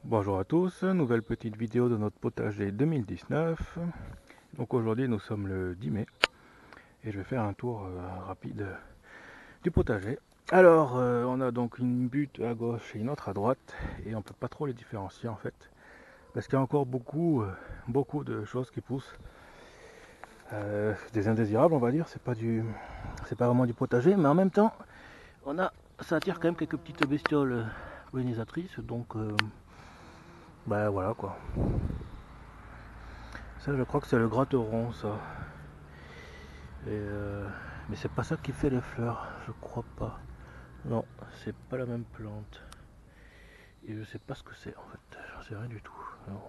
Bonjour à tous, nouvelle petite vidéo de notre potager 2019. Donc aujourd'hui nous sommes le 10 mai et je vais faire un tour rapide du potager. Alors on a donc une butte à gauche et une autre à droite et on peut pas trop les différencier en fait parce qu'il y a encore beaucoup de choses qui poussent. Des indésirables on va dire, c'est pas vraiment du potager, mais en même temps ça attire quand même quelques petites bestioles pollinisatrices, donc bah voilà quoi. Ça, je crois que c'est le gratteron, ça. Mais c'est pas ça qui fait les fleurs, je crois pas. Non, c'est pas la même plante. Et je sais pas ce que c'est en fait, j'en sais rien du tout. Non.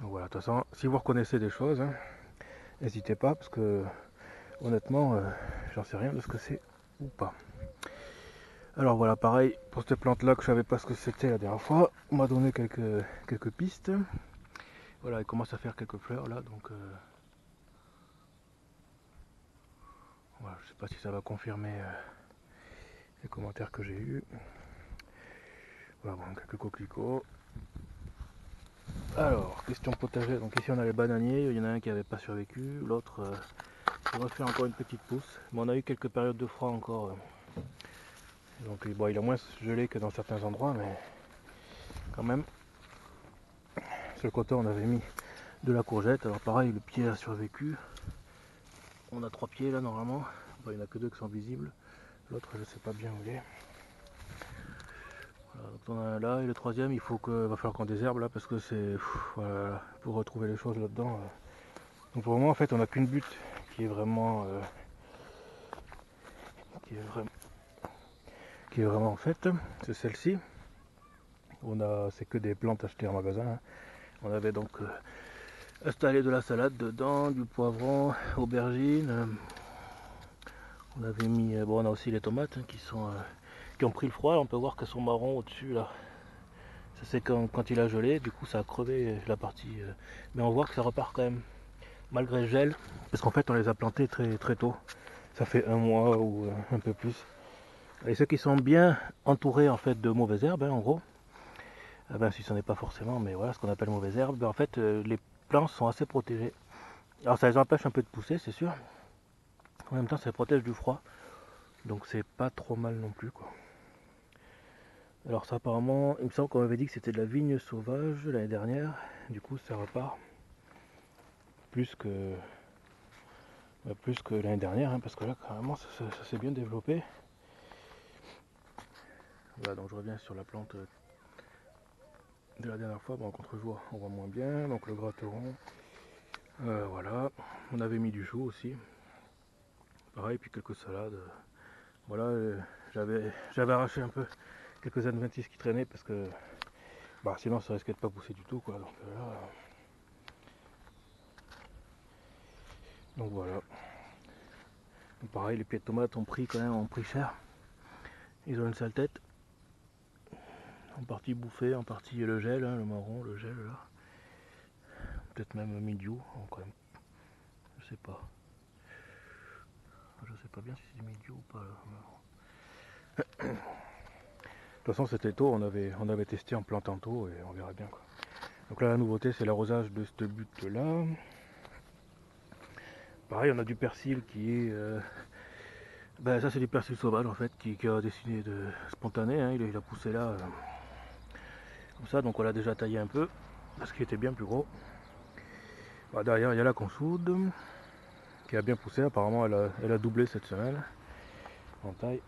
Donc voilà, de toute façon, si vous reconnaissez des choses, hein, n'hésitez pas, parce que honnêtement, j'en sais rien de ce que c'est ou pas. Alors voilà, pareil, pour cette plante-là que je savais pas ce que c'était la dernière fois, on m'a donné quelques pistes. Voilà, elle commence à faire quelques fleurs là, donc voilà, je sais pas si ça va confirmer les commentaires que j'ai eus. Voilà, bon, quelques coquelicots. Alors, question potager. Donc ici on a les bananiers. Il y en a un qui n'avait pas survécu. L'autre refait encore une petite pousse. Mais on a eu quelques périodes de froid encore. Donc bon, il a moins gelé que dans certains endroits, mais quand même. Sur le côté on avait mis de la courgette. Alors pareil, le pied a survécu. On a 3 pieds là normalement. Bon, il n'y en a que 2 qui sont visibles. L'autre je sais pas bien où il est. Voilà, donc on en a un là et le troisième va falloir qu'on désherbe là parce que c'est voilà, pour retrouver les choses là-dedans. Donc pour le moment en fait on n'a qu'une butte qui est vraiment qui est vraiment qui est vraiment en fait, c'est celle-ci. C'est que des plantes achetées en magasin, hein. On avait donc installé de la salade dedans, du poivron, aubergine. On avait mis, bon, on a aussi les tomates hein, qui ont pris le froid. On peut voir qu'elles sont marron au-dessus là. Ça c'est quand il a gelé, du coup ça a crevé la partie. Mais on voit que ça repart quand même malgré le gel, parce qu'en fait on les a plantés très tôt. Ça fait un mois ou un peu plus. Et ceux qui sont bien entourés en fait de mauvaises herbes, hein, en gros, ah ben, si ce n'est pas forcément, mais voilà ce qu'on appelle mauvaise herbe, ben, en fait les plants sont assez protégés. Alors ça les empêche un peu de pousser, c'est sûr. En même temps, ça les protège du froid, donc c'est pas trop mal non plus quoi. Alors ça apparemment, il me semble qu'on m'avait dit que c'était de la vigne sauvage l'année dernière. Du coup, ça repart plus que l'année dernière, hein, parce que là carrément ça s'est bien développé. Voilà, donc je reviens sur la plante de la dernière fois. Bon, contre-jour, on voit moins bien. Donc le gratteron. Voilà, on avait mis du chou aussi. Pareil, puis quelques salades. Voilà, j'avais arraché un peu quelques adventices qui traînaient parce que bah, sinon ça risquait de pas pousser du tout quoi. Donc voilà. Donc, pareil, les pieds de tomates ont pris cher. Ils ont une sale tête. En partie bouffé, en partie le gel, hein, le marron, le gel là. Peut-être même mildiou, quand même. Je sais pas. Je sais pas bien si c'est du mildiou ou pas. De toute façon c'était tôt, on avait testé en plantant tôt et on verra bien quoi. Donc là la nouveauté c'est l'arrosage de cette butte là. Pareil on a du persil qui est ben, ça c'est du persil sauvage en fait qui a décidé de spontané, hein, il a poussé là comme ça, donc on l'a déjà taillé un peu parce qu'il était bien plus gros. Bah, derrière il y a la consoude qui a bien poussé, apparemment elle a doublé cette semaine en taille.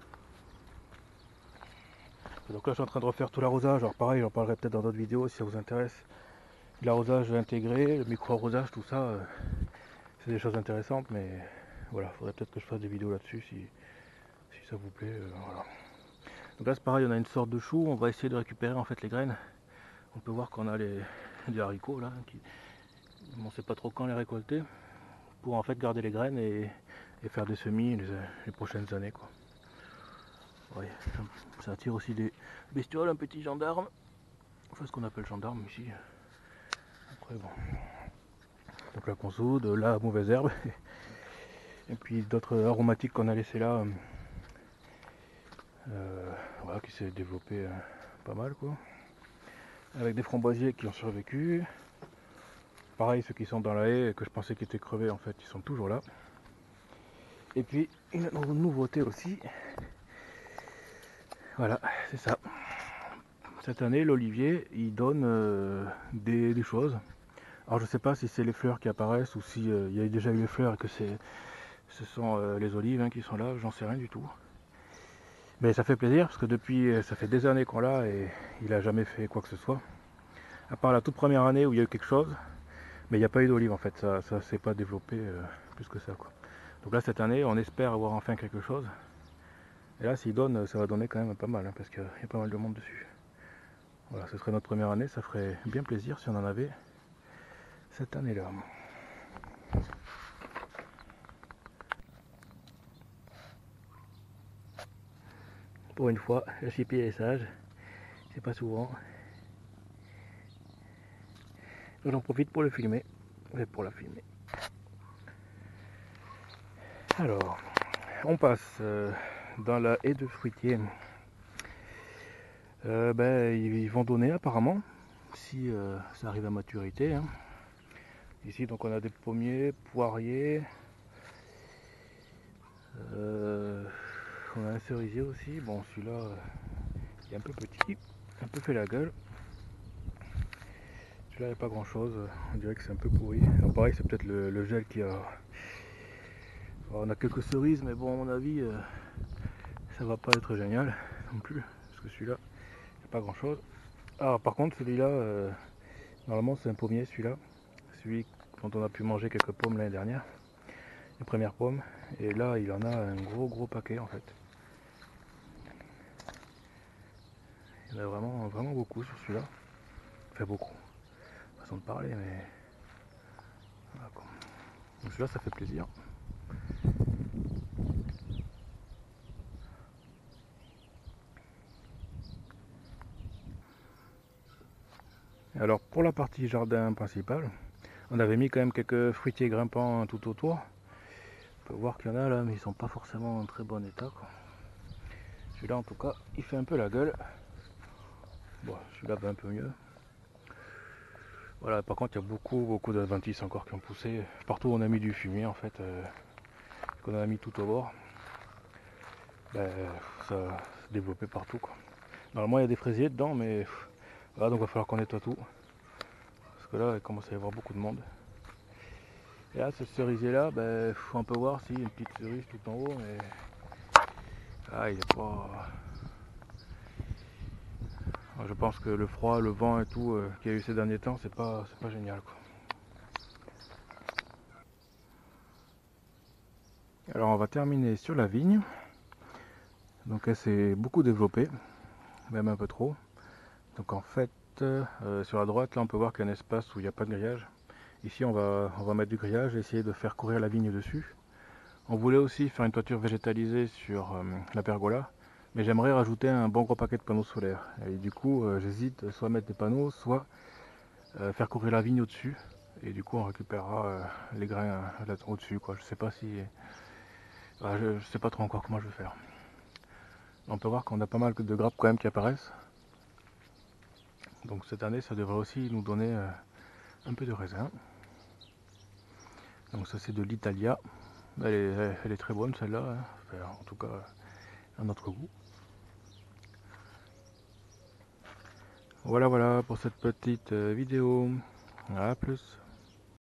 Et donc là je suis en train de refaire tout l'arrosage, alors pareil j'en parlerai peut-être dans d'autres vidéos si ça vous intéresse. L'arrosage intégré, le micro-arrosage, tout ça, c'est des choses intéressantes, mais voilà, faudrait peut-être que je fasse des vidéos là-dessus si ça vous plaît. Voilà. Donc là c'est pareil, on a une sorte de chou, on va essayer de récupérer en fait les graines. On peut voir qu'on a des haricots là, on ne sait pas trop quand les récolter, pour en fait garder les graines et faire des semis les prochaines années quoi. Ouais, ça attire aussi des bestioles, un petit gendarme, enfin ce qu'on appelle gendarme ici. Après bon. Donc la consoude, la mauvaise herbe, et puis d'autres aromatiques qu'on a laissé là, voilà, qui s'est développé pas mal quoi. Avec des framboisiers qui ont survécu. Pareil, ceux qui sont dans la haie, que je pensais qu'ils étaient crevés, en fait, ils sont toujours là. Et puis, une nouveauté aussi. Voilà, c'est ça. Cette année, l'olivier, il donne des choses. Alors, je sais pas si c'est les fleurs qui apparaissent ou si il y a déjà eu les fleurs et que ce sont les olives qui sont là, j'en sais rien du tout. Mais ça fait plaisir parce que depuis, ça fait des années qu'on l'a et il a jamais fait quoi que ce soit. À part la toute première année où il y a eu quelque chose, mais il n'y a pas eu d'olive en fait, ça s'est pas développé plus que ça quoi. Donc là cette année on espère avoir enfin quelque chose. Et là s'il donne, ça va donner quand même pas mal parce qu'il y a pas mal de monde dessus. Voilà, ce serait notre première année, ça ferait bien plaisir si on en avait cette année là. Pour une fois, le chipi est sage, c'est pas souvent. J'en profite pour le filmer, pour la filmer. Alors, on passe dans la haie de fruitiers. Ils vont donner apparemment, si ça arrive à maturité. Ici donc on a des pommiers, poiriers, on a un cerisier aussi. Bon celui-là il est un peu petit, un peu fait la gueule. Celui-là il n'y a pas grand chose, on dirait que c'est un peu pourri. Alors pareil c'est peut-être le gel qui a... Alors, on a quelques cerises mais bon à mon avis ça va pas être génial non plus. Parce que celui-là il n'y a pas grand chose. Alors par contre celui-là, normalement c'est un pommier celui-là. Celui dont on a pu manger quelques pommes l'année dernière. Les premières pommes. Et là il en a un gros paquet en fait. Il y en a vraiment beaucoup sur celui-là. Enfin beaucoup. Façon de parler mais. Voilà, quoi. Donc celui-là ça fait plaisir. Alors pour la partie jardin principal, on avait mis quand même quelques fruitiers grimpants tout autour. On peut voir qu'il y en a là, mais ils sont pas forcément en très bon état. Celui-là en tout cas, il fait un peu la gueule. Bon, celui-là va un peu mieux. Voilà, par contre il y a beaucoup d'adventices encore qui ont poussé. Partout où on a mis du fumier en fait, qu'on a mis tout au bord, ça s'est développé partout quoi. Normalement il y a des fraisiers dedans, mais voilà, donc il va falloir qu'on nettoie tout. Parce que là il commence à y avoir beaucoup de monde. Et là ce cerisier là, on peut voir s'il y a une petite cerise tout en haut, mais ah, il est pas. Je pense que le froid, le vent et tout qu'il y a eu ces derniers temps, c'est pas génial quoi. Alors on va terminer sur la vigne. Donc elle s'est beaucoup développée, même un peu trop. Donc en fait, sur la droite, là on peut voir qu'il y a un espace où il n'y a pas de grillage. Ici on va mettre du grillage et essayer de faire courir la vigne dessus. On voulait aussi faire une toiture végétalisée sur la pergola, mais j'aimerais rajouter un bon gros paquet de panneaux solaires. Et du coup j'hésite soit à mettre des panneaux, soit faire courir la vigne au-dessus. Et du coup on récupérera les grains là au-dessus quoi. Je sais pas si. Je sais pas trop encore comment je vais faire. On peut voir qu'on a pas mal de grappes quand même qui apparaissent. Donc cette année ça devrait aussi nous donner un peu de raisin. Donc ça c'est de l'Italia. Elle est très bonne celle-là, enfin, en tout cas à notre goût. Voilà pour cette petite vidéo. À plus.